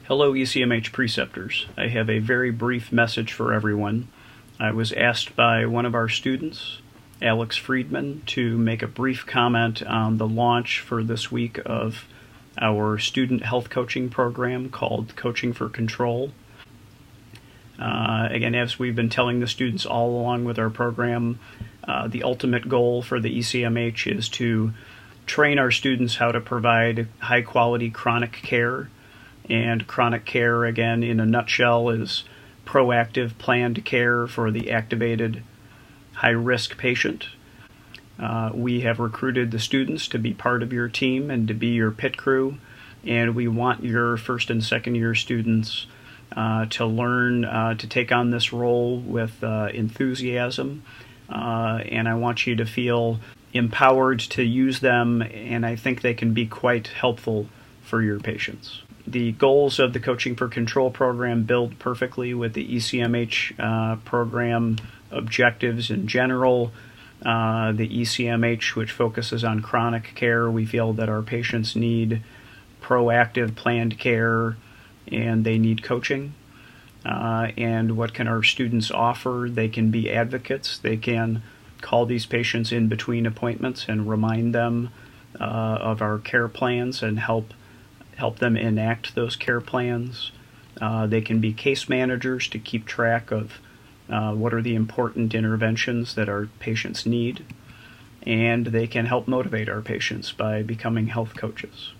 Hello ECMH preceptors. I have a very brief message for everyone. I was asked by one of our students, Alex Friedman, to make a brief comment on the launch for this week of our student health coaching program called Coaching for Control. Again, as we've been telling the students all along with our program, the ultimate goal for the ECMH is to train our students how to provide high-quality chronic care. And chronic care, again, in a nutshell, is proactive, planned care for the activated, high-risk patient. We have recruited the students to be part of your team and to be your pit crew, and we want your first and second year students to learn to take on this role with enthusiasm, and I want you to feel empowered to use them, and I think they can be quite helpful for your patients. The goals of the Coaching for Control program build perfectly with the ECMH program objectives in general. The ECMH, which focuses on chronic care, we feel that our patients need proactive, planned care, and they need coaching. And what can our students offer? They can be advocates. They can call these patients in between appointments and remind them of our care plans and help them enact those care plans. They can be case managers to keep track of what are the important interventions that our patients need, and they can help motivate our patients by becoming health coaches.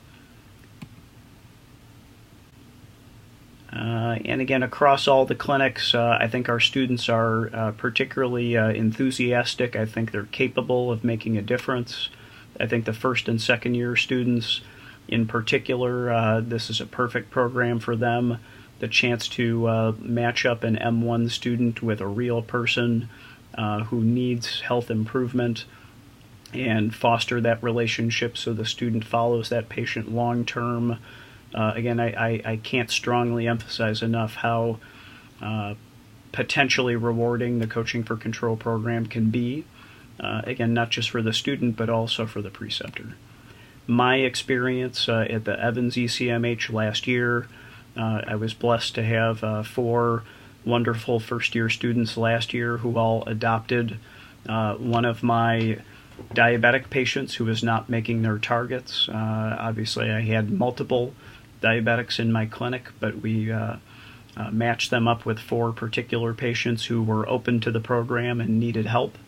And again, across all the clinics, I think our students are particularly enthusiastic. I think they're capable of making a difference. I think the first and second year students in particular, this is a perfect program for them. The chance to match up an M1 student with a real person who needs health improvement and foster that relationship so the student follows that patient long term. Again, I can't strongly emphasize enough how potentially rewarding the Coaching for Control program can be. Again, not just for the student, but also for the preceptor. My experience at the Evans ECMH last year, I was blessed to have 4 wonderful first-year students last year who all adopted one of my diabetic patients who was not making their targets. Obviously, I had multiple diabetics in my clinic, but we matched them up with 4 particular patients who were open to the program and needed help.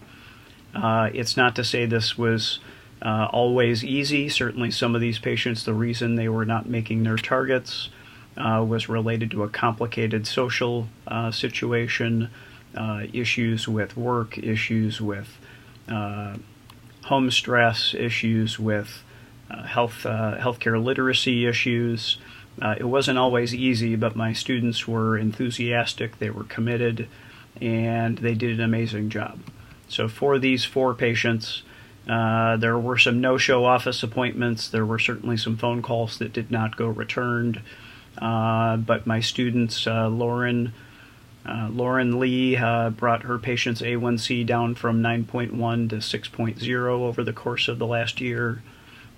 It's not to say this was always easy. Certainly some of these patients, the reason they were not making their targets was related to a complicated social situation, issues with work, issues with home stress, issues with healthcare literacy issues. It wasn't always easy, but my students were enthusiastic, they were committed, and they did an amazing job. So for these 4 patients, there were some no-show office appointments. There were certainly some phone calls that did not go returned. But my students, Lauren Lee, brought her patient's A1C down from 9.1 to 6.0 over the course of the last year.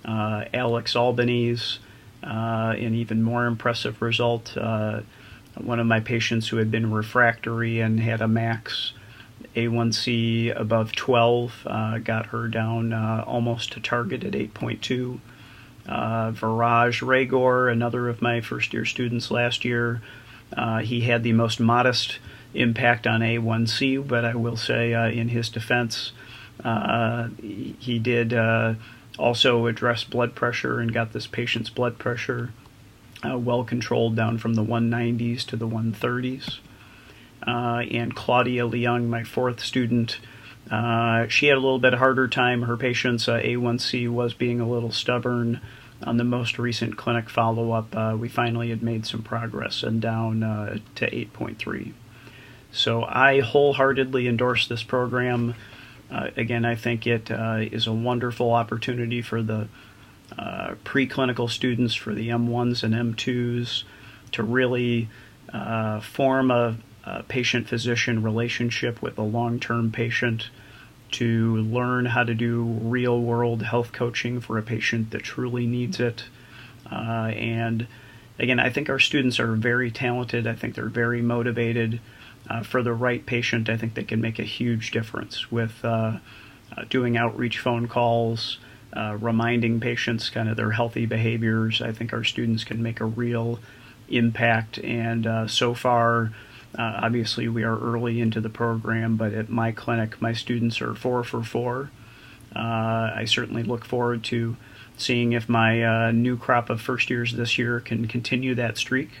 Alex Albanese, an even more impressive result. One of my patients who had been refractory and had a max A1C above 12, got her down almost to target at 8.2. Viraj Ragor, another of my first-year students last year, he had the most modest impact on A1C, but I will say in his defense, he did also address blood pressure and got this patient's blood pressure well controlled down from the 190s to the 130s. And Claudia Leung, my 4th student, she had a little bit harder time. Her patient's A1C was being a little stubborn. On the most recent clinic follow-up, we finally had made some progress and down to 8.3. So I wholeheartedly endorse this program. Again, I think it is a wonderful opportunity for the preclinical students, for the M1s and M2s, to really form a patient-physician relationship with a long-term patient, to learn how to do real-world health coaching for a patient that truly needs it, and Again, I think our students are very talented. I think they're very motivated. For the right patient, I think they can make a huge difference with doing outreach phone calls, reminding patients kind of their healthy behaviors. I think our students can make a real impact, and so far, obviously we are early into the program, but at my clinic, my students are 4 for 4. I certainly look forward to seeing if my new crop of first years this year can continue that streak.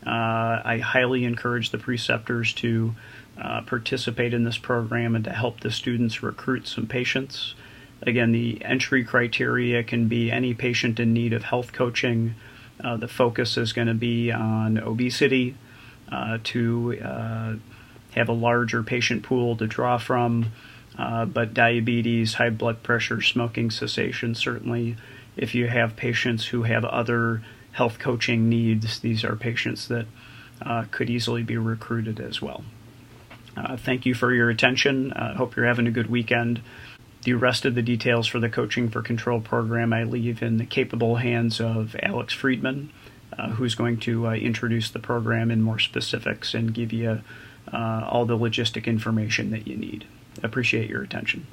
I highly encourage the preceptors to participate in this program and to help the students recruit some patients. Again, the entry criteria can be any patient in need of health coaching. The focus is going to be on obesity to have a larger patient pool to draw from, but diabetes, high blood pressure, smoking cessation, certainly if you have patients who have other health coaching needs, these are patients that could easily be recruited as well. Thank you for your attention. I hope you're having a good weekend. The rest of the details for the Coaching for Control program I leave in the capable hands of Alex Friedman, who's going to introduce the program in more specifics and give you all the logistic information that you need. Appreciate your attention.